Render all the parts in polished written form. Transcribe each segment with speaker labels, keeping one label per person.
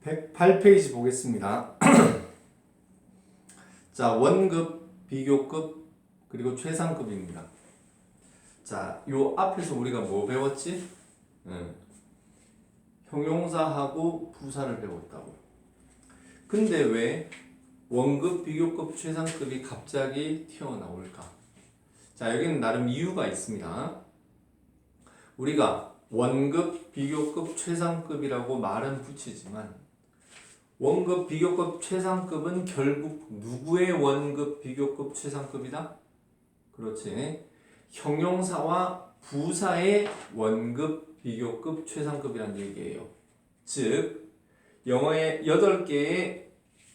Speaker 1: 108페이지 보겠습니다. 자, 원급, 비교급, 그리고 최상급입니다. 자, 요 앞에서 우리가 뭐 배웠지? 형용사하고 부사를 배웠다고. 근데 왜 원급, 비교급, 최상급이 갑자기 튀어나올까? 자, 여기는 나름 이유가 있습니다. 우리가 원급, 비교급, 최상급이라고 말은 붙이지만 원급, 비교급, 최상급은 결국 누구의 원급, 비교급, 최상급이다? 그렇지. 형용사와 부사의 원급, 비교급, 최상급이라는 얘기예요. 즉, 영어의 8개의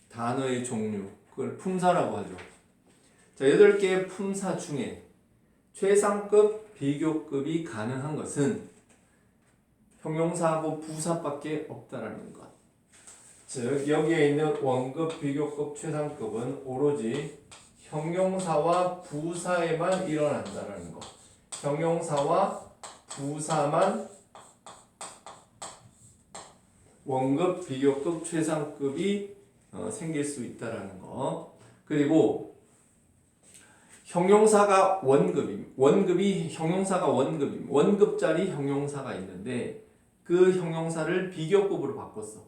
Speaker 1: 단어의 종류, 그걸 품사라고 하죠. 자, 8개의 품사 중에 최상급, 비교급이 가능한 것은 형용사하고 부사밖에 없다라는 것. 즉, 여기에 있는 원급, 비교급, 최상급은 오로지 형용사와 부사에만 일어난다라는 것. 형용사와 부사만 원급, 비교급, 최상급이 생길 수 있다라는 거. 그리고 형용사가 원급이 형용사가 원급짜리 형용사가 있는데 그 형용사를 비교급으로 바꿨어.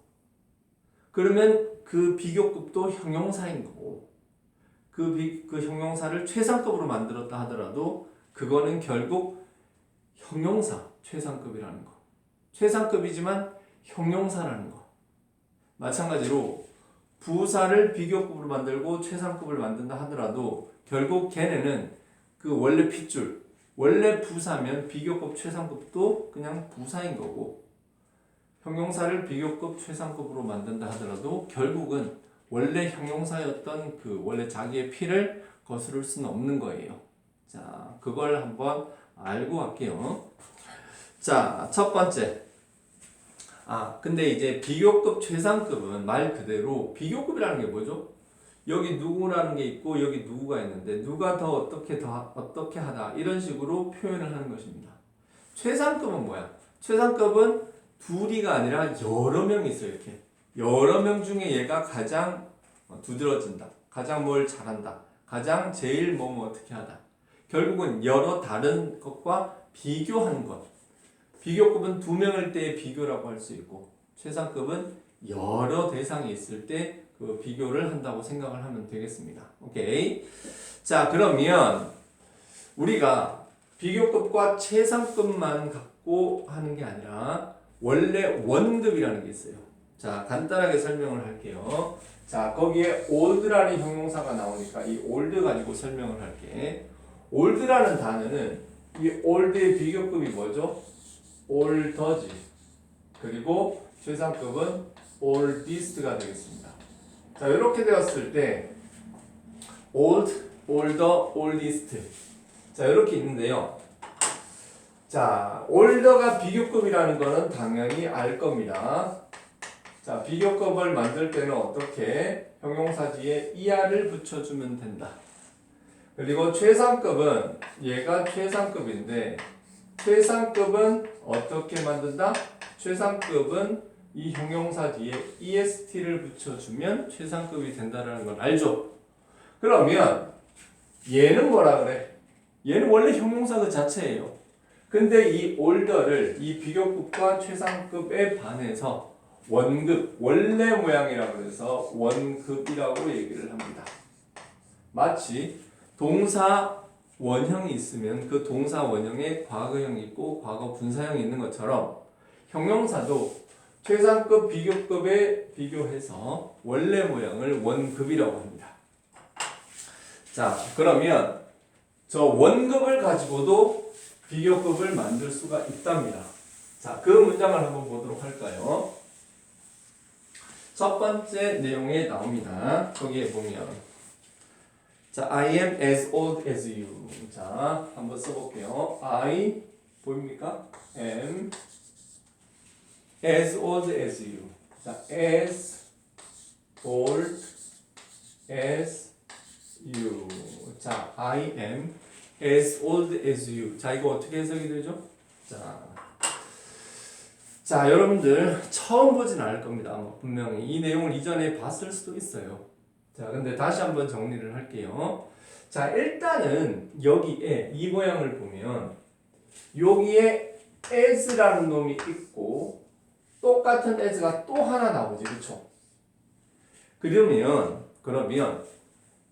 Speaker 1: 그러면 그 비교급도 형용사인 거고 그 형용사를 최상급으로 만들었다 하더라도 그거는 결국 형용사 최상급이라는 거. 최상급이지만 형용사라는 거. 마찬가지로 부사를 비교급으로 만들고 최상급을 만든다 하더라도 결국 걔네는 그 원래 핏줄, 원래 부사면 비교급 최상급도 그냥 부사인 거고 형용사를 비교급 최상급으로 만든다 하더라도 결국은 원래 형용사였던 그 원래 자기의 피를 거스를 수는 없는 거예요. 자, 그걸 한번 알고 갈게요. 자, 첫 번째. 근데 이제 비교급 최상급은 말 그대로 비교급이라는 게 뭐죠? 여기 누구라는 게 있고 여기 누구가 있는데 누가 더 어떻게 하다 이런 식으로 표현을 하는 것입니다. 최상급은 뭐야? 최상급은 둘이가 아니라 여러 명이 있어요. 이렇게 여러 명 중에 얘가 가장 두드러진다, 가장 뭘 잘한다, 가장 제일 뭐 어떻게 하다. 결국은 여러 다른 것과 비교하는 것. 비교급은 두 명일 때의 비교라고 할 수 있고 최상급은 여러 대상이 있을 때 그 비교를 한다고 생각을 하면 되겠습니다. 오케이. 자, 그러면 우리가 비교급과 최상급만 갖고 하는 게 아니라 원래 원급이라는 게 있어요. 자, 간단하게 설명을 할게요. 자, 거기에 old라는 형용사가 나오니까 이 old 가지고 설명을 할게. old라는 단어는 이 old의 비교급이 뭐죠? older지. 그리고 최상급은 oldest가 되겠습니다. 자, 이렇게 되었을 때 old, older, oldest. 자, 이렇게 있는데요. 자, older가 비교급이라는 거는 당연히 알 겁니다. 자, 비교급을 만들 때는 어떻게? 형용사 뒤에 er를 붙여주면 된다. 그리고 최상급은 얘가 최상급인데 최상급은 어떻게 만든다? 최상급은 이 형용사 뒤에 est를 붙여주면 최상급이 된다는 걸 알죠? 그러면 얘는 뭐라 그래? 얘는 원래 형용사 그 자체예요. 근데 이 older를 이 비교급과 최상급에 반해서 원급, 원래 모양이라고 해서 원급이라고 얘기를 합니다. 마치 동사 원형이 있으면 그 동사 원형에 과거형이 있고 과거 분사형이 있는 것처럼 형용사도 최상급, 비교급에 비교해서 원래 모양을 원급이라고 합니다. 자, 그러면 저 원급을 가지고도 비교급을 만들 수가 있답니다. 자, 그 문장을 한번 보도록 할까요? 첫 번째 내용에 나옵니다. 거기에 보면 자, I am as old as you. 자, 한번 써볼게요. I 보입니까? am as old as you. 자, as old as you. 자, I am as old as you. 자, 이거 어떻게 해석이 되죠? 자, 자, 여러분들 처음 보진 않을 겁니다. 아마 분명히 이 내용을 이전에 봤을 수도 있어요. 자, 근데 다시 한번 정리를 할게요. 자, 일단은 여기에 이 모양을 보면 여기에 as라는 놈이 있고 똑같은 as가 또 하나 나오지, 그쵸? 그러면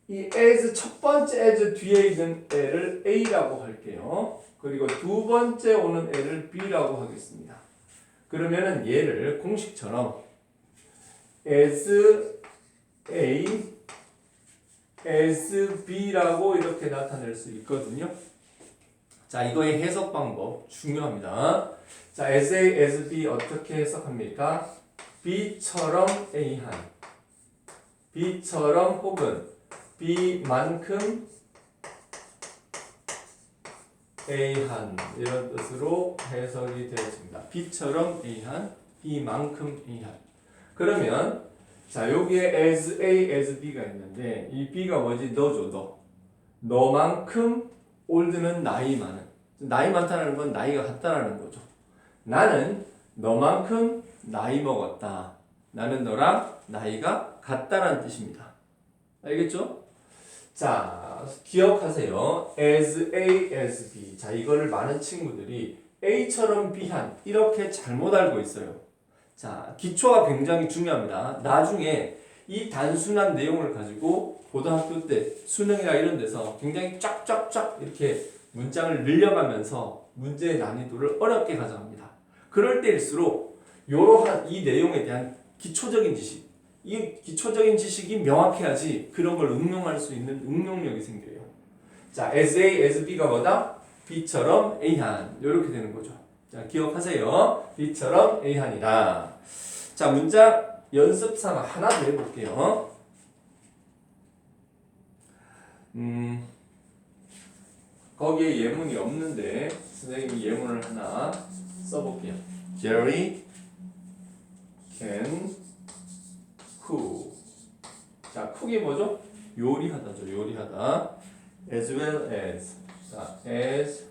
Speaker 1: 이 as 첫 번째 as 뒤에 있는 애를 a라고 할게요. 그리고 두 번째 오는 애를 b라고 하겠습니다. 그러면은 얘를 공식처럼 as a as b라고 이렇게 나타낼 수 있거든요. 자, 이거의 해석 방법 중요합니다. 자, as a, as b 어떻게 해석합니까? b처럼 a한, b처럼 혹은 b만큼 a한 이런 뜻으로 해석이 되어집니다. b처럼 a한, b만큼 a한. 그러면 자, 여기에 as a, as b가 있는데 이 b가 뭐지? 너죠, 너만큼 올드는 나이 많은. 나이 많다는 건 나이가 같다라는 거죠. 나는 너만큼 나이 먹었다. 나는 너랑 나이가 같다라는 뜻입니다. 알겠죠? 자, 기억하세요. as A, as B. 자, 이거를 많은 친구들이 A처럼 B한 이렇게 잘못 알고 있어요. 자, 기초가 굉장히 중요합니다. 나중에 이 단순한 내용을 가지고 고등학교 때 수능이나 이런 데서 굉장히 쫙쫙쫙 이렇게 문장을 늘려가면서 문제의 난이도를 어렵게 가져갑니다. 그럴 때일수록 이러한 이 내용에 대한 기초적인 지식, 이 기초적인 지식이 명확해야지 그런 걸 응용할 수 있는 응용력이 생겨요. 자, as A, as B가 뭐다? B처럼 A한 이렇게 되는 거죠. 자, 기억하세요. B처럼 A한이다. 자, 문장 연습 삼아 하나 더 해볼게요. 거기에 예문이 없는데 선생님이 예문을 하나 써볼게요. Jerry can cook. 자, cook이 뭐죠? 요리하다죠. 요리하다. As well as. 자, as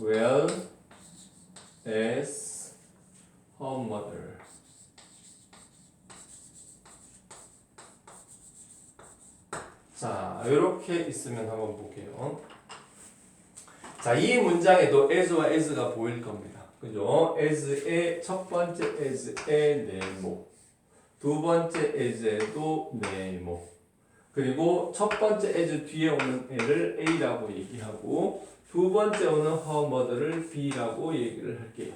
Speaker 1: well as her mother. 자, 이렇게 있으면 한번 볼게요. 자, 이 문장에도 as와 as가 보일 겁니다. 그죠? as의 첫 번째 as의 네모, 두 번째 as에도 네모, 그리고 첫 번째 as 뒤에 오는 애를 a라고 얘기하고 두 번째 오는 her mother를 b라고 얘기를 할게요.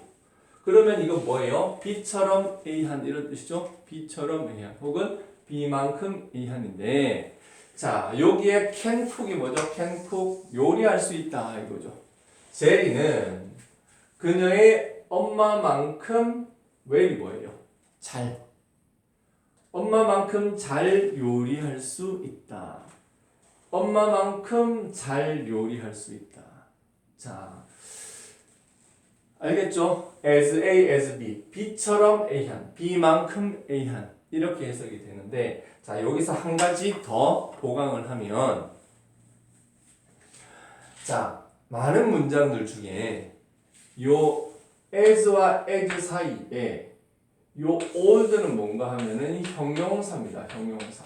Speaker 1: 그러면 이거 뭐예요? b처럼 a한 이런 뜻이죠? b처럼 a한 혹은 b만큼 a한인데 자, 여기에 can cook이 뭐죠? can cook, 요리할 수 있다 이거죠. 제리는 그녀의 엄마만큼 well이 뭐예요? 잘. 엄마만큼 잘 요리할 수 있다. 엄마만큼 잘 요리할 수 있다. 자, 알겠죠? as A, as B. B처럼 A한, B만큼 A한 이렇게 해석이 되는데 자, 여기서 한 가지 더 보강을 하면 자, 많은 문장들 중에 요 as와 as 사이에 요 old는 뭔가 하면은 형용사입니다. 형용사.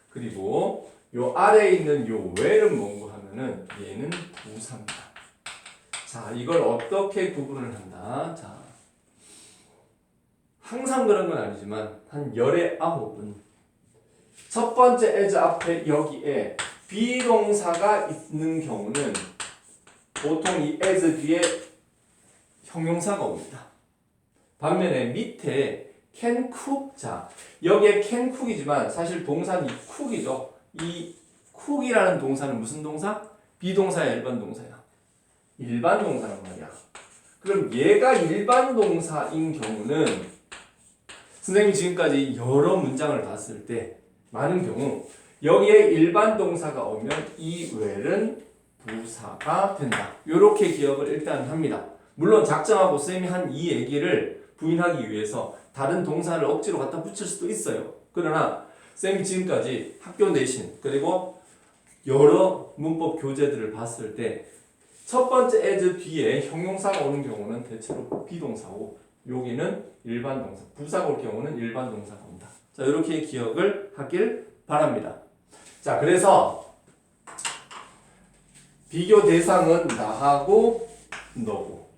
Speaker 1: 그리고 요 아래에 있는 요 well은 뭔가 하면은 얘는 부사입니다. 자, 이걸 어떻게 구분을 한다? 자, 항상 그런 건 아니지만 한 10에 9은 첫 번째 as 앞에 여기에 비동사가 있는 경우는 보통 이 as 뒤에 형용사가 옵니다. 반면에 밑에 can cook, 자, 여기에 can cook이지만 사실 동사는 이 cook이죠. 이 cook이라는 동사는 무슨 동사? 비동사야, 일반 동사야? 일반 동사란 말이야. 그럼 얘가 일반 동사인 경우는 선생님이 지금까지 여러 문장을 봤을 때 많은 경우 여기에 일반 동사가 오면 이 well은 부사가 된다. 이렇게 기억을 일단 합니다. 물론 작정하고 쌤이 한 이 얘기를 부인하기 위해서 다른 동사를 억지로 갖다 붙일 수도 있어요. 그러나 쌤이 지금까지 학교 내신 그리고 여러 문법 교재들을 봤을 때 첫 번째 as 뒤에 형용사가 오는 경우는 대체로 비동사고 여기는 일반 동사, 부사가 올 경우는 일반 동사가 온다. 자, 이렇게 기억을 하길 바랍니다. 자, 그래서 비교 대상은 나하고 너고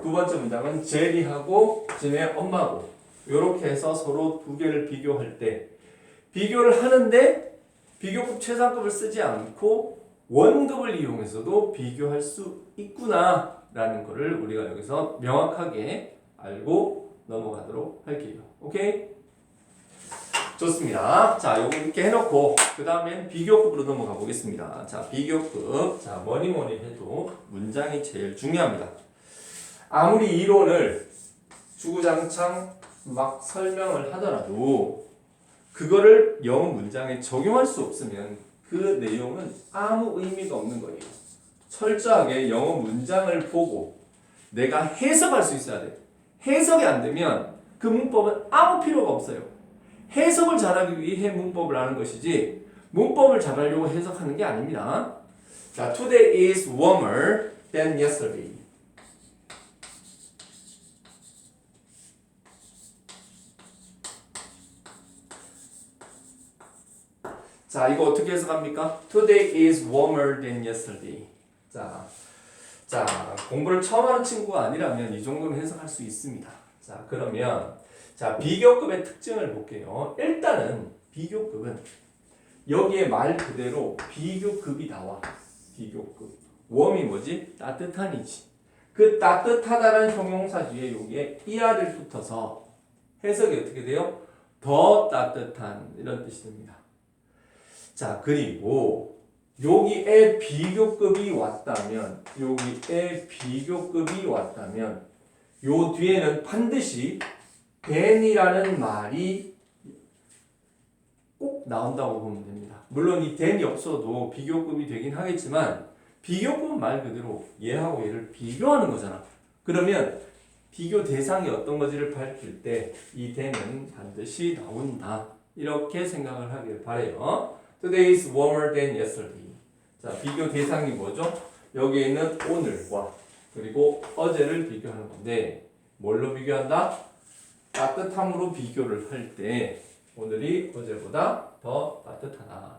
Speaker 1: 두 번째 문장은 제리하고 진의 엄마고 이렇게 해서 서로 두 개를 비교할 때 비교를 하는데 비교급 최상급을 쓰지 않고 원급을 이용해서도 비교할 수 있구나 라는 거를 우리가 여기서 명확하게 알고 넘어가도록 할게요. 오케이? 좋습니다. 자, 요거 이렇게 해놓고 그 다음엔 비교급으로 넘어가 보겠습니다. 자, 비교급. 자, 뭐니 해도 문장이 제일 중요합니다. 아무리 이론을 주구장창 막 설명을 하더라도 그거를 영어 문장에 적용할 수 없으면 그 내용은 아무 의미가 없는 거예요. 철저하게 영어 문장을 보고 내가 해석할 수 있어야 돼. 해석이 안 되면 그 문법은 아무 필요가 없어요. 해석을 잘하기 위해 문법을 아는 것이지 문법을 잘하려고 해석하는 게 아닙니다. 자, today is warmer than yesterday. 자, 이거 어떻게 해석합니까? Today is warmer than yesterday. 자, 공부를 처음 하는 친구가 아니라면 이 정도는 해석할 수 있습니다. 자, 그러면 자, 비교급의 특징을 볼게요. 일단은 비교급은 여기에 말 그대로 비교급이 나와. 비교급. 웜이 뭐지? 따뜻한이지. 그 따뜻하다는 형용사 뒤에 여기에 er을 붙어서 해석이 어떻게 돼요? 더 따뜻한 이런 뜻이 됩니다. 자, 그리고 여기에 비교급이 왔다면 요 뒤에는 반드시 than이라는 말이 꼭 나온다고 보면 됩니다. 물론 이 than이 없어도 비교급이 되긴 하겠지만 비교급은 말 그대로 얘하고 얘를 비교하는 거잖아. 그러면 비교 대상이 어떤 건지를 밝힐 때 이 than은 반드시 나온다. 이렇게 생각을 하길 바래요. Today is warmer than yesterday. 자, 비교 대상이 뭐죠? 여기에 있는 오늘과 그리고 어제를 비교하는 건데 뭘로 비교한다? 따뜻함으로 비교를 할 때 오늘이 어제보다 더 따뜻하다.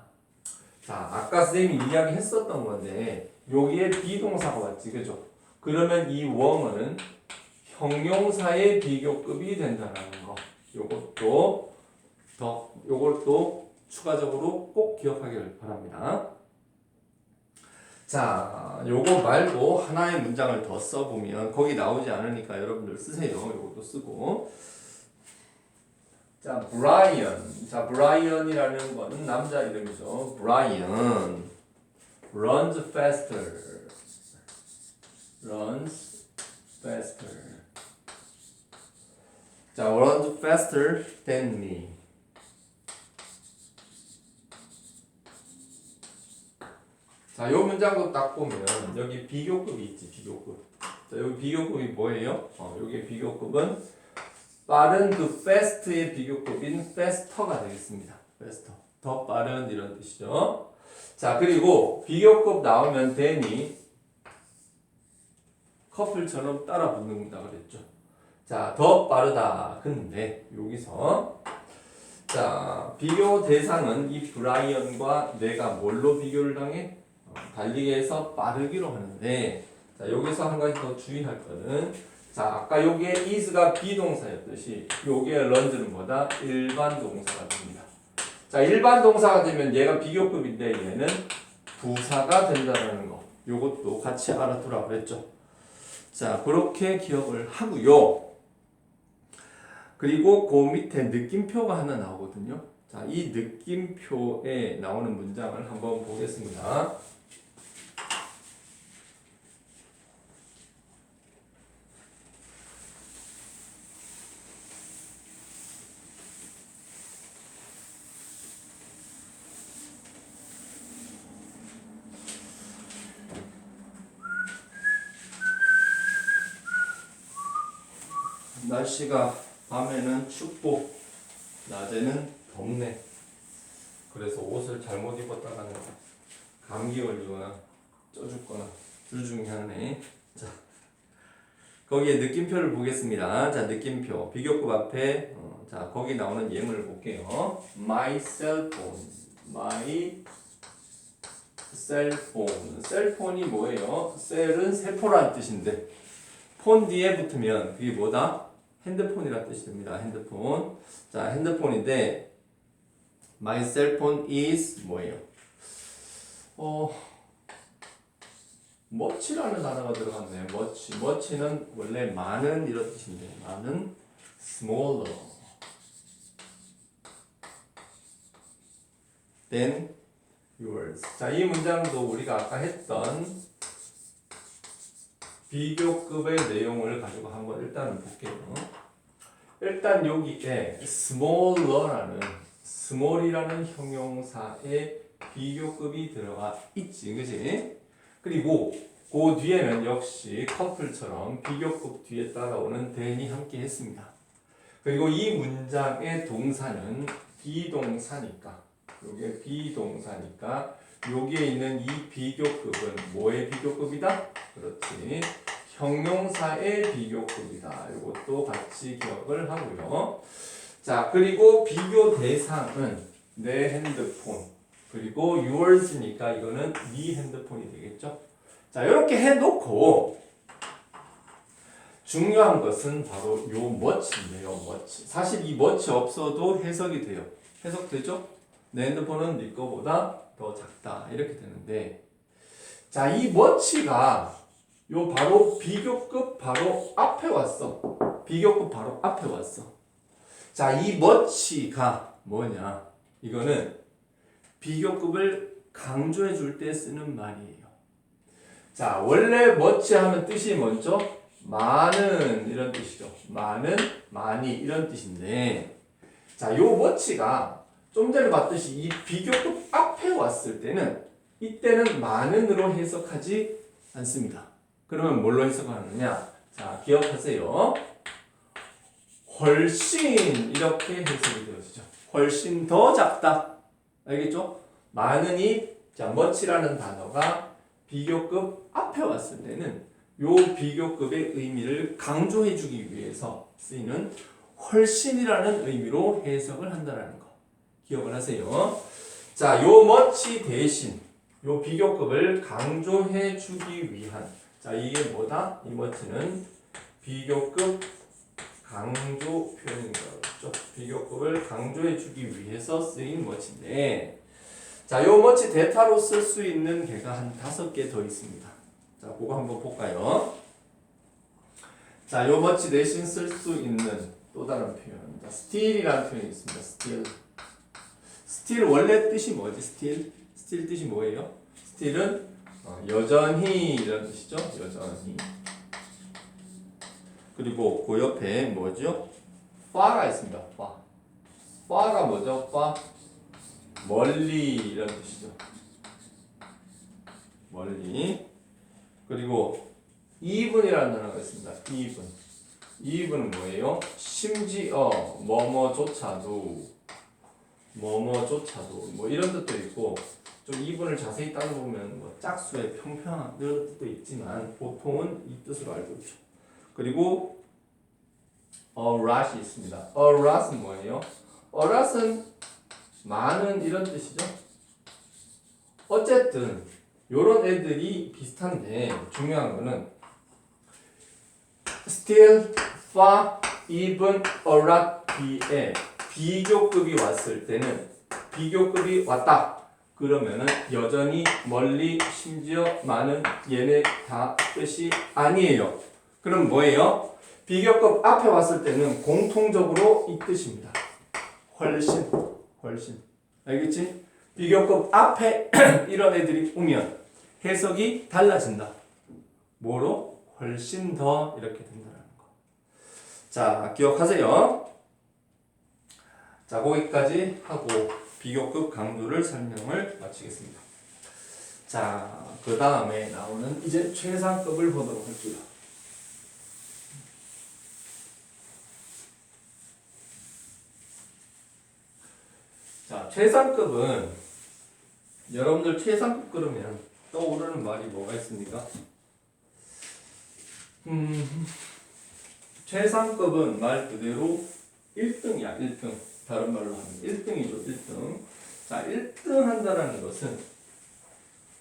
Speaker 1: 자, 아까 선생님이 이야기했었던 건데 여기에 비동사가 왔지, 그죠? 그러면 이 warmer는 형용사의 비교급이 된다는 거. 요것도 추가적으로 꼭 기억하길 바랍니다. 자, 요거 말고 하나의 문장을 더 써보면 거기 나오지 않으니까 여러분들 쓰세요. 요것도 쓰고. 자, 브라이언. 자, 브라이언이라는 거는 남자 이름이죠. 브라이언 runs faster. 자, runs faster than me. 자, 요 문장도 딱 보면 여기 비교급이 있지, 비교급. 자, 여기 비교급이 뭐예요? 여기 비교급은 빠른 그 fast의 비교급인 faster가 되겠습니다. faster. 더 빠른 이런 뜻이죠. 자, 그리고 비교급 나오면 than이 커플처럼 따라 붙는다 그랬죠. 자, 더 빠르다. 근데 여기서 자, 비교 대상은 이 브라이언과 내가 뭘로 비교를 당해? 달리기에서 빠르기로 하는데 자, 여기서 한 가지 더 주의할 거는 자, 아까 여기에 is가 비동사였듯이 여기에 runs는 뭐다? 일반 동사가 됩니다. 자, 일반 동사가 되면 얘가 비교급인데 얘는 부사가 된다는 거. 요것도 같이 알아두라고 했죠. 자, 그렇게 기억을 하고요. 그리고 그 밑에 느낌표가 하나 나오거든요. 자, 이 느낌표에 나오는 문장을 한번 보겠습니다. 날씨가 밤에는 춥고 낮에는 덥네. 그래서 옷을 잘못 입었다가는 감기 걸리거나 쪄 죽거나 둘 중에 하나네. 자, 거기에 느낌표를 보겠습니다. 자, 느낌표. 비교급 앞에, 자, 거기 나오는 예문을 볼게요. My cell phone. My cell phone. 셀폰이 뭐예요? 셀은 세포라는 뜻인데, 폰 뒤에 붙으면 그게 뭐다? 핸드폰이라는 뜻이 됩니다. 핸드폰. 자, 핸드폰인데, My cell phone is 뭐예요? much라는 단어가 들어갔네요. much는 원래 많은 이런 뜻인데 많은 smaller than yours. 자, 이 문장도 우리가 아까 했던 비교급의 내용을 가지고 한번 일단은 볼게요. 일단 여기에 small이라는 형용사에 비교급이 들어가 있지, 그지? 그리고 그 뒤에는 역시 커플처럼 비교급 뒤에 따라오는 than이 함께 했습니다. 그리고 이 문장의 동사는 비동사니까, 요게 비동사니까 여기에 있는 이 비교급은 뭐의 비교급이다? 그렇지, 형용사의 비교급이다. 이것도 같이 기억을 하고요. 자, 그리고 비교 대상은 내 핸드폰, 그리고 yours니까 이거는 네 핸드폰이 되겠죠. 자, 이렇게 해놓고 중요한 것은 바로 요 much인데요. much. 사실 이 much 없어도 해석이 돼요. 해석되죠? 내 핸드폰은 네 거보다 더 작다, 이렇게 되는데, 자, 이 much가 요 바로 비교급 바로 앞에 왔어. 비교급 바로 앞에 왔어. 자, 이 much가 뭐냐? 이거는 비교급을 강조해 줄 때 쓰는 말이에요. 자, 원래 much 하면 뜻이 먼저 많은 이런 뜻이죠. 많은, 많이 이런 뜻인데, 자, 요 much가 좀 전에 봤듯이 이 비교급 앞에 왔을 때는 이때는 많은으로 해석하지 않습니다. 그러면 뭘로 해석하느냐? 자, 기억하세요. 훨씬 이렇게 해석이 되어지죠. 훨씬 더 작다. 알겠죠? 많으니, 자, much라는 단어가 비교급 앞에 왔을 때는 요 비교급의 의미를 강조해주기 위해서 쓰이는 훨씬이라는 의미로 해석을 한다는 거 기억을 하세요. 자, 요 much 대신 요 비교급을 강조해주기 위한, 자, 이게 뭐다? 이 much는 비교급 강조 표현인 거죠. 비교급을 강조해주기 위해서 쓰인 much인데, 자, 요 much 대타로 쓸 수 있는 개가 한 5개 더 있습니다. 자, 그거 한번 볼까요? 자, 요 much 대신 쓸 수 있는 또 다른 표현. 자, still이라는 표현이 있습니다. still 원래 뜻이 뭐지? still 뜻이 뭐예요? still은 여전히 이런 뜻이죠. 여전히. 그리고 그 옆에 뭐죠? far가 있습니다. far가 뭐죠? far 멀리 이런 뜻이죠. 멀리. 그리고 even이라는 단어가 있습니다. even은 뭐예요? 심지어 뭐뭐조차도 뭐 이런 뜻도 있고, 좀 even을 자세히 따져보면 뭐 짝수의 평평한 이런 뜻도 있지만 보통은 이 뜻으로 알고 있죠. 그리고 a lot이 있습니다. a lot은 뭐예요? a lot은 많은 이런 뜻이죠. 어쨌든 요런 애들이 비슷한데 중요한 거는 still, far, even, a lot 뒤에 비교급이 왔을 때는, 비교급이 왔다 그러면은 여전히, 멀리, 심지어, 많은, 얘네 다 뜻이 아니에요. 그럼 뭐예요? 비교급 앞에 왔을 때는 공통적으로 이 뜻입니다. 훨씬. 알겠지? 비교급 앞에 이런 애들이 오면 해석이 달라진다. 뭐로? 훨씬 더 이렇게 된다는 거. 자, 기억하세요. 자, 거기까지 하고 비교급 강도를 설명을 마치겠습니다. 자, 그 다음에 나오는 이제 최상급을 보도록 할게요. 자, 최상급은 여러분들 최상급 그러면 떠오르는 말이 뭐가 있습니까? 최상급은 말 그대로 1등이야, 1등. 다른 말로 하면 1등이죠, 1등. 자, 1등 한다는 것은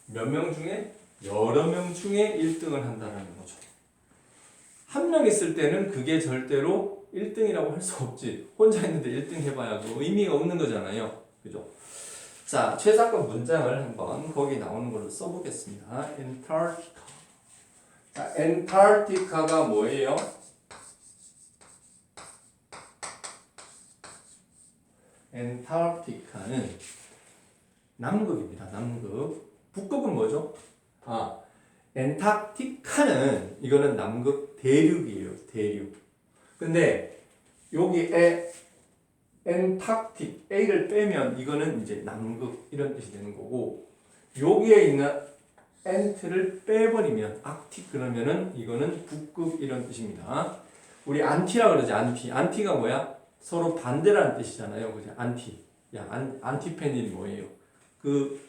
Speaker 1: 몇 명 중에? 여러 명 중에 1등을 한다는 거죠. 한 명 있을 때는 그게 절대로 1등이라고 할 수 없지. 혼자 있는데 1등 해봐야 그 의미가 없는 거잖아요. 그죠? 자, 최상급 문장을 한번 거기 나오는 걸로 써보겠습니다. 엔타르티카. 자, 엔타르티카가 뭐예요? 엔타르티카는 남극입니다. 남극. 북극은 뭐죠? 아, 엔타르티카는 이거는 남극 대륙이에요. 대륙. 근데 여기에 엔타르틱 A를 빼면 이거는 이제 남극 이런 뜻이 되는 거고, 여기에 있는 엔트를 빼버리면 악틱 그러면은 이거는 북극 이런 뜻입니다. 우리 안티라 그러지. 안티가 뭐야? 서로 반대라는 뜻이잖아요. 그죠? 안티. 야, 안티팬이 뭐예요? 그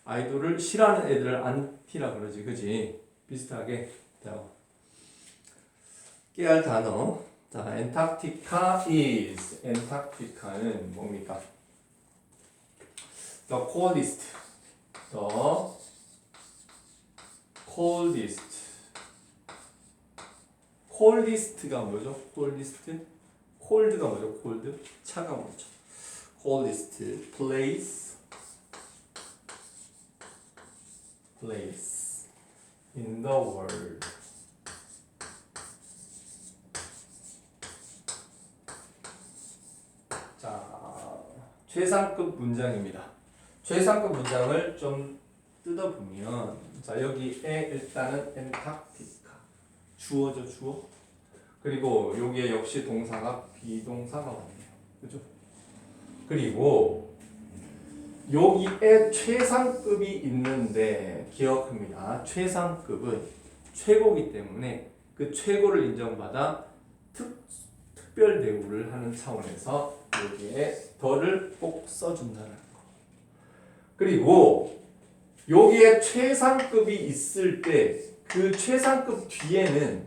Speaker 1: 아이돌을 싫어하는 애들을 안티라 그러지. 그지? 비슷하게. 자, 깨알 단어. 자, 엔타르티카 is. 엔타르티카는 뭡니까? The coldest. The coldest. coldest가 뭐죠? coldest? cold가 뭐죠? cold? 차가워죠. coldest place in the world. 자, 최상급 문장입니다. 최상급 문장을 좀 뜯어보면, 자, 여기에 일단은 엔타르티카 주어죠, 주어. 그리고 여기에 역시 동사가 비동사가 왔네요. 그죠? 그리고 여기에 최상급이 있는데 기억합니다. 최상급은 최고기 때문에 그 최고를 인정받아 특별 대우를 하는 차원에서 여기에 더를 꼭 써준다는 거. 그리고 여기에 최상급이 있을 때 그 최상급 뒤에는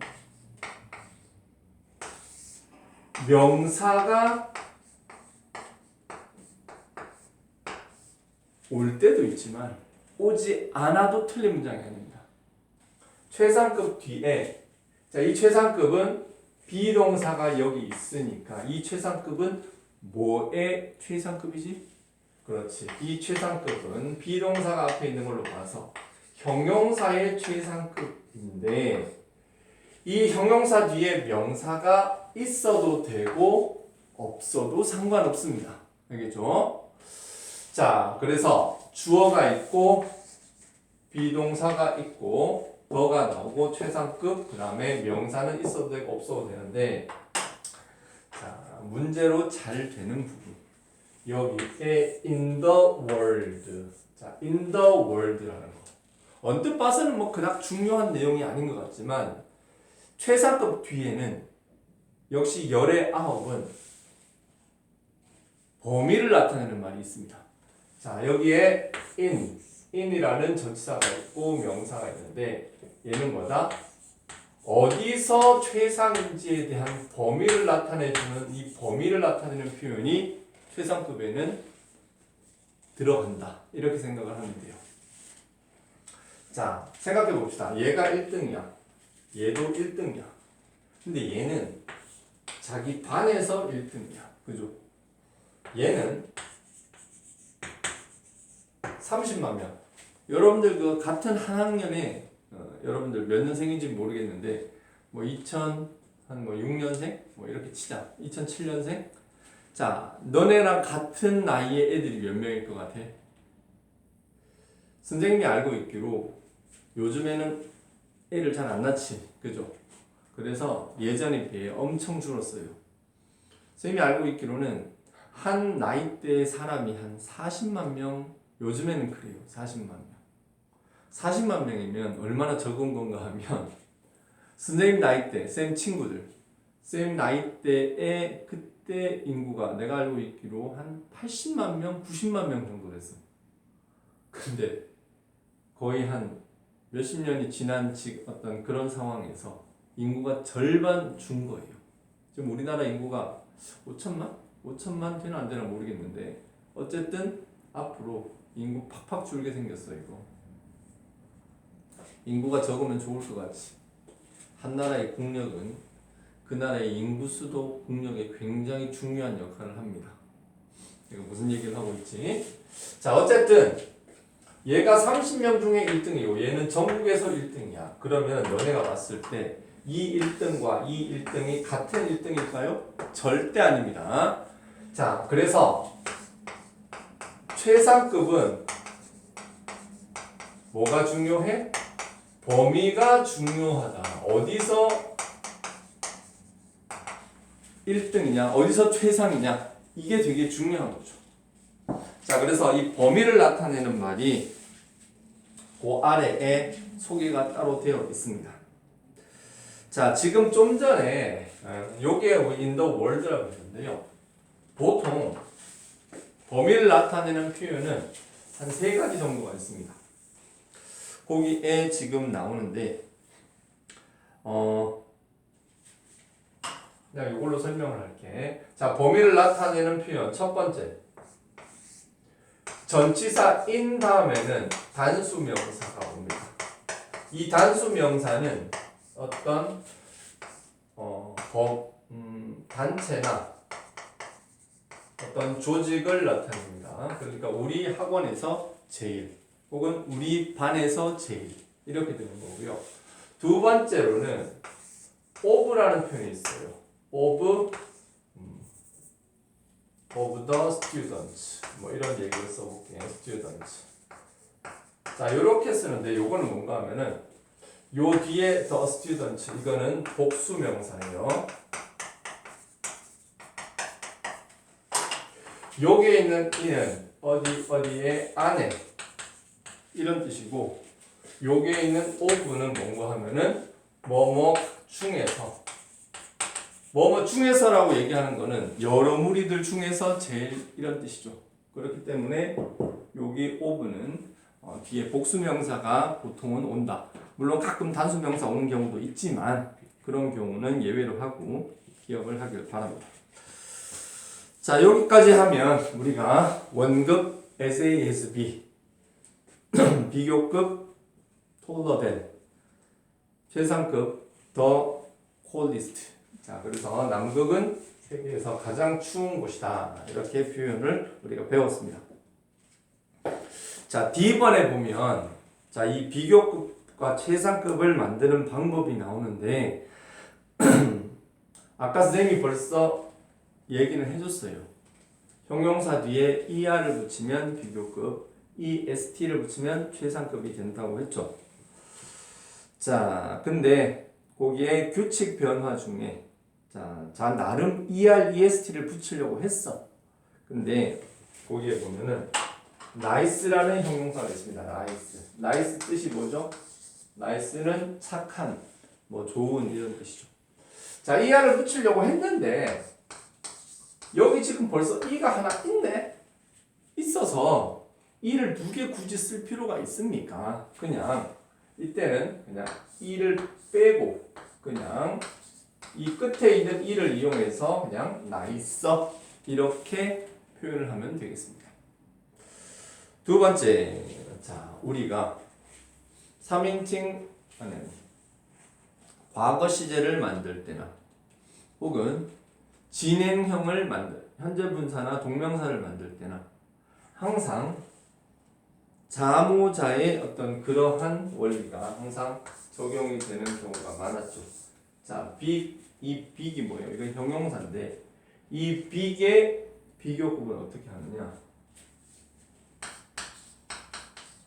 Speaker 1: 명사가 올 때도 있지만 오지 않아도 틀린 문장이 아닙니다. 최상급 뒤에, 자, 이 최상급은 비동사가 여기 있으니까 이 최상급은 뭐의 최상급이지? 그렇지. 이 최상급은 비동사가 앞에 있는 걸로 봐서 형용사의 최상급인데, 이 형용사 뒤에 명사가 있어도 되고 없어도 상관없습니다. 알겠죠? 자, 그래서 주어가 있고 비동사가 있고 더가 나오고 최상급, 그 다음에 명사는 있어도 되고 없어도 되는데, 자, 문제로 잘 되는 부분 여기에 in the world. 자, in the world라는 거 언뜻 봐서는 뭐 그닥 중요한 내용이 아닌 것 같지만 최상급 뒤에는 역시 열의 아홉은 범위를 나타내는 말이 있습니다. 자, 여기에 in이라는 전치사가 있고 명사가 있는데 얘는 뭐다? 어디서 최상인지에 대한 범위를 나타내주는, 이 범위를 나타내는 표현이 최상급에는 들어간다. 이렇게 생각을 하면 돼요. 자, 생각해 봅시다. 얘가 1등이야. 얘도 1등이야. 근데 얘는 자기 반에서 1등이야. 그죠? 얘는 30만 명. 여러분들 그 같은 한 학년에 여러분들 몇 년생인지 모르겠는데 뭐 2006년생 뭐 이렇게 치자. 2007년생. 자, 너네랑 같은 나이의 애들이 몇 명일 것 같아? 선생님이 알고 있기로 요즘에는 애를 잘 안 낳지. 그죠? 그래서 예전에 비해 엄청 줄었어요. 선생님이 알고 있기로는 한 나이대의 사람이 한 40만 명, 요즘에는 그래요. 40만 명. 40만 명이면 얼마나 적은 건가 하면 선생님 나이대, 쌤 친구들, 쌤 나이대의 그때 인구가 내가 알고 있기로 한 80만 명, 90만 명 정도 됐어. 근데 거의 한 몇십 년이 지난 어떤 그런 상황에서 인구가 절반 준 거예요. 지금 우리나라 인구가 5천만? 5천만 되나 안 되나 모르겠는데 어쨌든 앞으로 인구 팍팍 줄게 생겼어 이거. 인구가 적으면 좋을 것 같지. 한 나라의 국력은 그 나라의 인구 수도 국력에 굉장히 중요한 역할을 합니다. 이거 무슨 얘기를 하고 있지? 자 어쨌든 얘가 30명 중에 1등이고 얘는 전국에서 1등이야. 그러면 너네가 봤을 때 이 1등과 이 1등이 같은 1등일까요? 절대 아닙니다. 자 그래서 최상급은 뭐가 중요해? 범위가 중요하다. 어디서 1등이냐? 어디서 최상이냐? 이게 되게 중요한 거죠. 자, 그래서 이 범위를 나타내는 말이 그 아래에 소개가 따로 되어 있습니다. 자, 지금 좀 전에 요게 in the world라고 했는데요. 보통 범위를 나타내는 표현은 한 3가지 정도가 있습니다. 거기에 지금 나오는데 내가 이걸로 설명을 할게. 자, 범위를 나타내는 표현 첫 번째. 전치사 in 다음에는 단수 명사가 옵니다. 이 단수 명사는 어떤 단체나 어떤 조직을 나타냅니다. 그러니까 우리 학원에서 제일 혹은 우리 반에서 제일 이렇게 되는 거고요. 두 번째로는 of라는 표현이 있어요. of the students 뭐 이런 얘기를 써볼게요. students. 자 이렇게 쓰는데 요거는 뭔가 하면은 요 뒤에 the students 이거는 복수 명사예요. 여기에 있는 이는 어디에 안에 이런 뜻이고 여기에 있는 of는 뭔가 하면은 뭐뭐 중에서라고 얘기하는 거는 여러 무리들 중에서 제일 이런 뜻이죠. 그렇기 때문에 여기 of는 뒤에 복수명사가 보통은 온다. 물론 가끔 단수명사 오는 경우도 있지만 그런 경우는 예외로 하고 기억을 하길 바랍니다. 자 여기까지 하면 우리가 원급 SAS-B 비교급 톨러벤 최상급 더 콜리스트. 자 그래서 남극은 세계에서 가장 추운 곳이다. 이렇게 표현을 우리가 배웠습니다. 자 D번에 보면 자 이 비교급과 최상급을 만드는 방법이 나오는데 아까 선생님이 벌써 얘기는 해줬어요. 형용사 뒤에 ER을 붙이면 비교급, EST를 붙이면 최상급이 된다고 했죠. 자 근데 거기에 규칙 변화 중에 자 나름 ER, EST를 붙이려고 했어. 근데 거기에 보면은 nice라는 형용사가 있습니다. nice 뜻이 뭐죠? nice는 착한, 뭐 좋은 이런 뜻이죠. 자 ER을 붙이려고 했는데 여기 지금 벌써 e가 하나 있네. 있어서 e를 2개 굳이 쓸 필요가 있습니까? 그냥 이때는 그냥 e를 빼고 그냥 이 끝에 있는 e를 이용해서 그냥 nice 이렇게 표현을 하면 되겠습니다. 두 번째, 자 우리가 3인칭 과거 시제를 만들 때나 혹은 진행형을 현재 분사나 동명사를 만들 때나 항상 자모자의 어떤 그러한 원리가 항상 적용이 되는 경우가 많았죠. 자, 이 빅이 뭐예요? 이건 형용사인데 이 빅의 비교급은 어떻게 하느냐?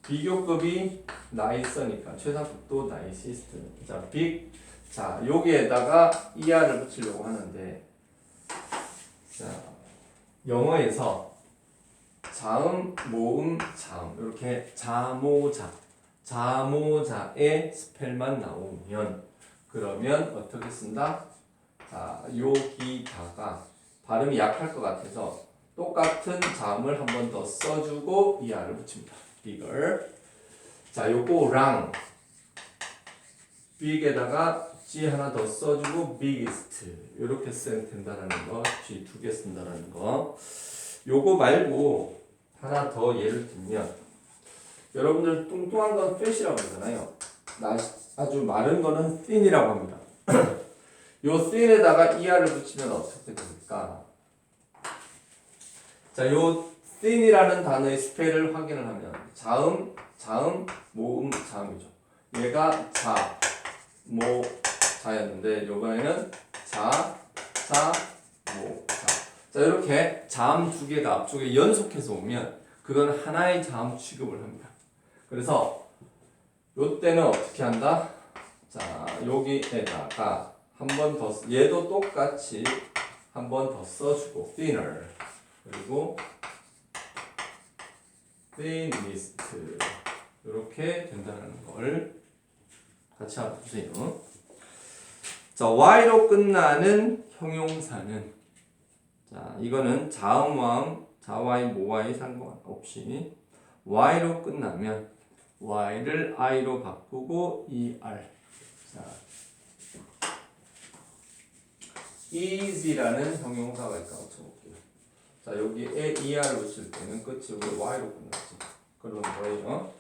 Speaker 1: 비교급이 나이스니까 최상급도 나이시스트. 자, 빅. 자, 여기에다가 ER을 붙이려고 하는데 자, 영어에서 자음, 모음, 자음 이렇게 자모자의 스펠만 나오면 그러면 어떻게 쓴다? 자, 여기다가 발음이 약할 것 같아서 똑같은 자음을 한 번 더 써주고 ER을 붙입니다. bigger. 자, 요거랑 big에다가 G 하나 더 써주고 biggest 이렇게 쓰면 된다라는 거, G 두 개 쓴다라는 거. 요거 말고 하나 더 예를 들면 여러분들 뚱뚱한 건 fat이라고 하잖아요. 아주 마른 거는 thin이라고 합니다. 요 thin에다가 er을 붙이면 어떻게 됩니까? 자, 요 thin이라는 단어의 스펠을 확인을 하면 자음, 모음, 자음이죠. 얘가 자, 모, 자였는데 요번에는 자, 모, 자. 자, 이렇게 자음 두 개가 앞쪽에 연속해서 오면 그건 하나의 자음 취급을 합니다. 그래서 요때는 어떻게 한다? 자, 여기에다가 한 번 더, 얘도 똑같이 한 번 더 써주고 thinner 그리고 thinnest 이렇게 된다는 걸 같이 한번 보세요. 자, y로 끝나는 형용사는 자, 이거는 자음왕, 자와이, 모와이 상관없이 y로 끝나면 y를 i로 바꾸고 er. 자, easy라는 형용사가 있다고 쳐볼게요. 자, 여기에 er을 붙일 때는 끝이 우리 y로 끝났지. 그런 거예요.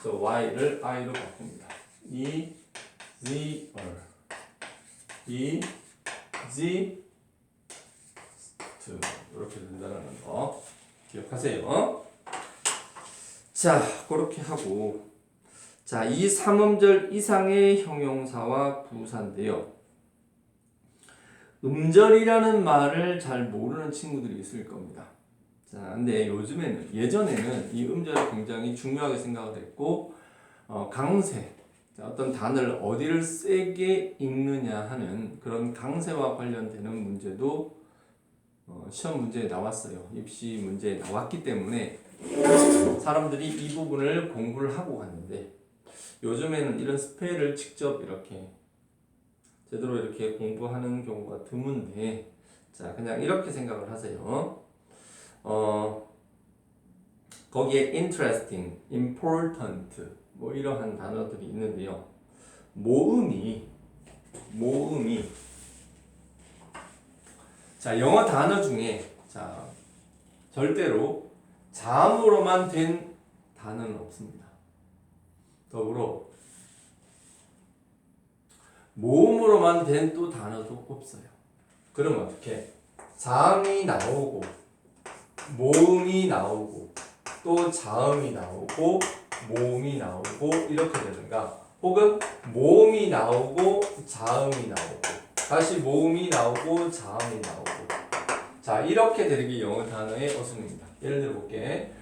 Speaker 1: 저 y를 i로 바꿉니다. easier, easy 이렇게 된다는 거 기억하세요. 자, 그렇게 하고 자, 이 3음절 이상의 형용사와 부사인데요. 음절이라는 말을 잘 모르는 친구들이 있을 겁니다. 자, 근데 요즘에는 예전에는 이 음절을 굉장히 중요하게 생각을 했고 강세, 어떤 단어를 어디를 세게 읽느냐 하는 그런 강세와 관련되는 문제도 시험 문제에 나왔어요. 입시 문제에 나왔기 때문에 사람들이 이 부분을 공부를 하고 갔는데 요즘에는 이런 스펠을 직접 이렇게 제대로 이렇게 공부하는 경우가 드문데 자, 그냥 이렇게 생각을 하세요. 거기에 interesting, important 뭐 이러한 단어들이 있는데요. 모음이 자, 영어 단어 중에 자, 절대로 자음으로만 된 단어는 없습니다. 더불어 모음으로만 된 또 단어도 없어요. 그러면 어떻게? 자음이 나오고 모음이 나오고 또 자음이 나오고 모음이 나오고 이렇게 되는가? 혹은 모음이 나오고 자음이 나오고 다시 모음이 나오고 자음이 나오고 자, 이렇게 되는 게 영어 단어의 어순입니다. 예를 들어 볼게.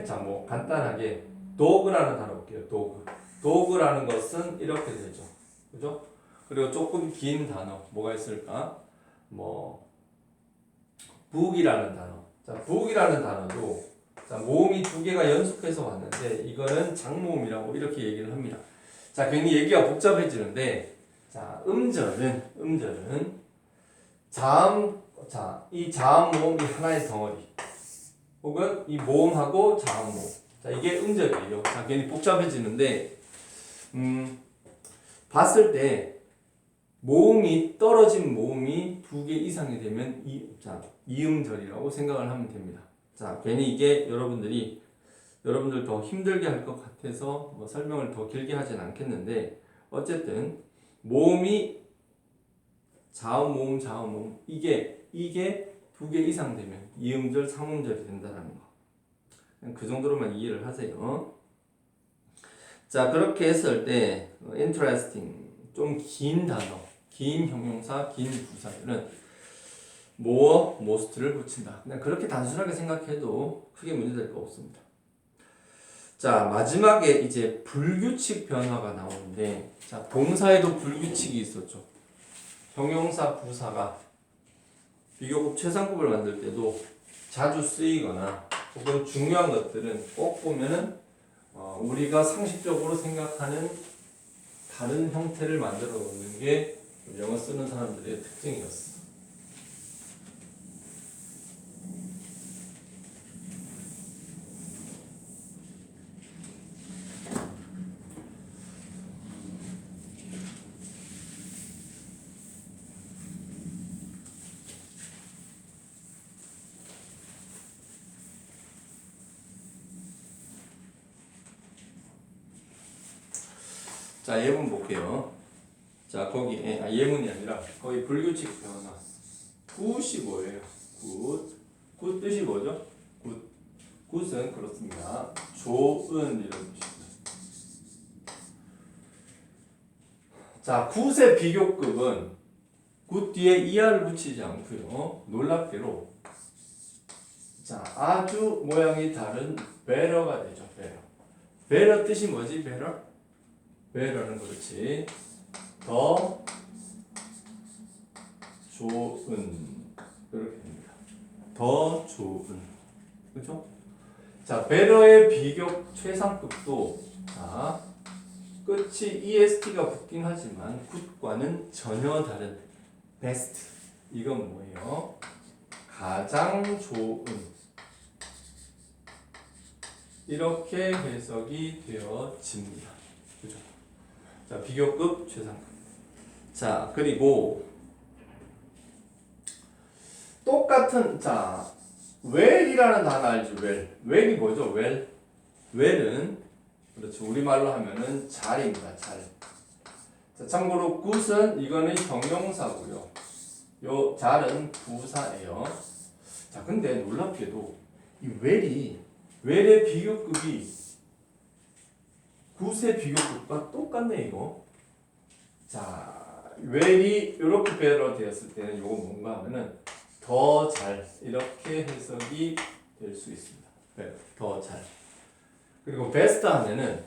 Speaker 1: 자, 간단하게 dog라는 단어 볼게요. dog라는 것은 이렇게 되죠. 그죠? 그리고 조금 긴 단어 뭐가 있을까? book이라는 단어. 자, book이라는 단어도 자, 모음이 두 개가 연속해서 왔는데 이거는 장모음이라고 이렇게 얘기를 합니다. 자, 괜히 얘기가 복잡해지는데 자, 음절은 이 자음 모음이 하나의 덩어리 혹은 이 모음하고 자음 모음. 자, 이게 음절이에요. 자, 괜히 복잡해지는데 봤을 때 모음이 떨어진 모음이 두 개 이상이 되면 이음절이라고 생각을 하면 됩니다. 자, 괜히 이게 여러분들 더 힘들게 할 것 같아서 설명을 더 길게 하진 않겠는데 어쨌든 모음이 자음 모음 이게 두 개 이상 되면 이음절, 삼음절이 된다는 거. 그냥 그 정도로만 이해를 하세요. 자, 그렇게 했을 때 interesting 좀 긴 단어, 긴 형용사, 긴 부사들은 more, most를 붙인다. 그냥 그렇게 단순하게 생각해도 크게 문제될 거 없습니다. 자, 마지막에 이제 불규칙 변화가 나오는데 자, 동사에도 불규칙이 있었죠. 형용사, 부사가 비교급 최상급을 만들 때도 자주 쓰이거나 혹은 중요한 것들은 꼭 보면은 우리가 상식적으로 생각하는 다른 형태를 만들어 놓는 게 영어 쓰는 사람들의 특징이었어. 자, 예문 볼게요. 자, 거기에 예문이 아니라 거기 불규칙 변화. 굿이 뭐예요? 굿. 굿 뜻이 뭐죠? 굿. 굿은 그렇습니다. 좋은 이런 뜻입니다. 자, 굿의 비교급은 굿 뒤에 이하를 붙이지 않고요. 놀랍게로 자, 아주 모양이 다른 better가 되죠. better. better 뜻이 뭐지? better? better는 그렇지. 더 좋은 이렇게 됩니다. 더 좋은. 그렇죠? 자, better의 비교 최상급도 자, 끝이 est가 붙긴 하지만 굿과는 전혀 다른 best. 이건 뭐예요? 가장 좋은. 이렇게 해석이 되어집니다. 그죠? 자, 비교급 최상급. 자, 그리고 똑같은 자, well이라는 단어 알죠? well. well이 뭐죠? well. well은 그렇죠. 우리말로 하면은 잘입니다. 잘. 자, 참고로 굿은 이거는 형용사고요. 요 잘은 부사예요. 자, 근데 놀랍게도 이 well의 비교급이 굿의 비교급과 똑같네 이거. 자, well이 이렇게 배로 되었을 때는 이거 뭔가 하면은 더 잘 이렇게 해석이 될 수 있습니다. 더 잘. 그리고 베스트 하면은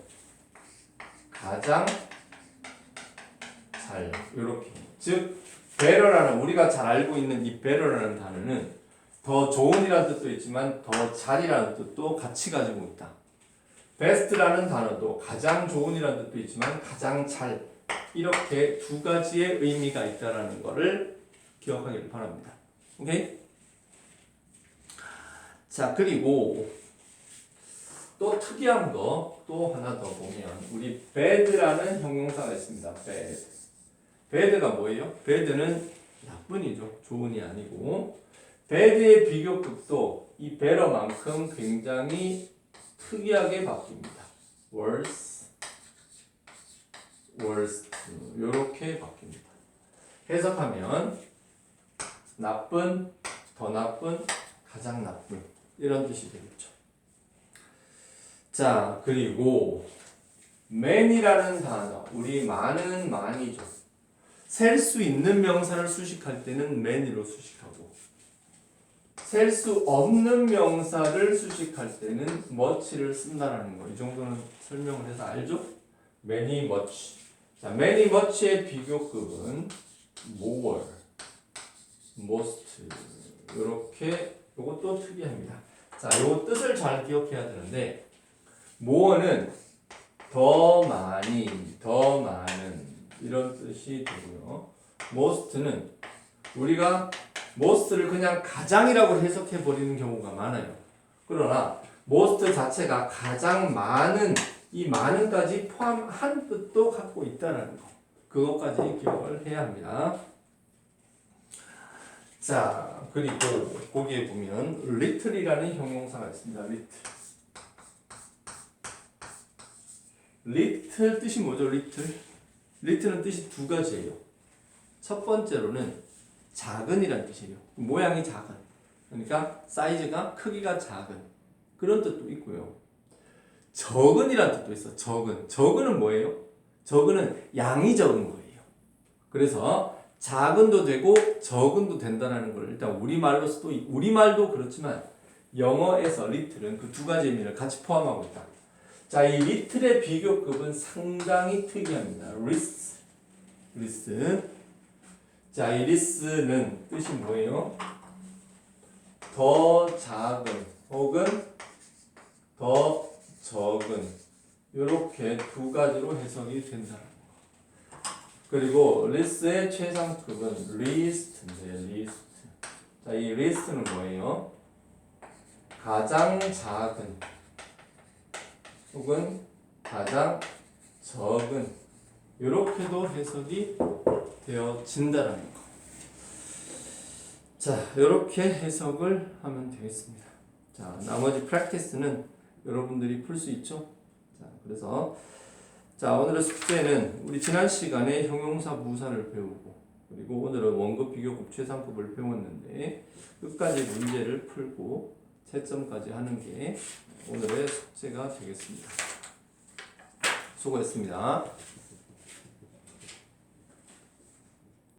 Speaker 1: 가장 잘 이렇게. 즉 better라는 우리가 잘 알고 있는 이 better라는 단어는 더 좋은이라는 뜻도 있지만 더 잘이라는 뜻도 같이 가지고 있다. best라는 단어도 가장 좋은이라는 뜻도 있지만 가장 잘 이렇게 두 가지의 의미가 있다라는 것을 기억하기를 바랍니다. 오케이? 자, 그리고 또 특이한 거 또 하나 더 보면 우리 bad라는 형용사가 있습니다. bad. bad가 뭐예요? bad는 나쁜이죠. 좋은이 아니고 bad의 비교급도 이 better만큼 굉장히 특이하게 바뀝니다. worse, worst 이렇게 바뀝니다. 해석하면 나쁜, 더 나쁜, 가장 나쁜 이런 뜻이 되겠죠. 자, 그리고 man이라는 단어 우리 많은 많이죠. 셀 수 있는 명사를 수식할 때는 many로 수식하고 셀 수 없는 명사를 수식할 때는 much를 쓴다라는 거. 이 정도는 설명을 해서 알죠? many, much. 자, many, much의 비교급은 more, most 이렇게 이것도 특이합니다. 자, 요 뜻을 잘 기억해야 되는데 more는 더 많이, 더 많은 이런 뜻이 되고요. most는 우리가 most를 그냥 가장이라고 해석해 버리는 경우가 많아요. 그러나 most 자체가 가장 많은 이 많은까지 포함한 뜻도 갖고 있다는 거. 그것까지 기억을 해야 합니다. 자, 그리고 거기에 보면 little이라는 형용사가 있습니다. little. little 뜻이 뭐죠? little? little는 뜻이 두 가지예요. 첫 번째로는 작은이라는 뜻이에요. 모양이 작은. 그러니까 사이즈가 크기가 작은 그런 뜻도 있고요. 적은이라는 뜻도 있어. 적은. 적은은 뭐예요? 적은은 양이 적은 거예요. 그래서 작은도 되고 적은도 된다는 걸 일단 우리말로서도 우리말도 그렇지만 영어에서 little은 그 두 가지 의미를 같이 포함하고 있다. 자, 이 little의 비교급은 상당히 특이합니다. least. 자, 이 least는 뜻이 뭐예요? 더 작은 혹은 더 적은 이렇게 두 가지로 해석이 된다는 거. 그리고 least의 최상급은 least인데 least. 자, 이 least는 뭐예요? 가장 작은 혹은 가장 적은 이렇게도 해석이 되어진다는 거. 자, 이렇게 해석을 하면 되겠습니다. 자, 나머지 프랙티스는 여러분들이 풀 수 있죠? 자, 그래서 자, 오늘의 숙제는 우리 지난 시간에 형용사 부사를 배우고 그리고 오늘은 원급, 비교급, 최상급을 배웠는데 끝까지 문제를 풀고 채점까지 하는 게 오늘의 숙제가 되겠습니다. 수고했습니다.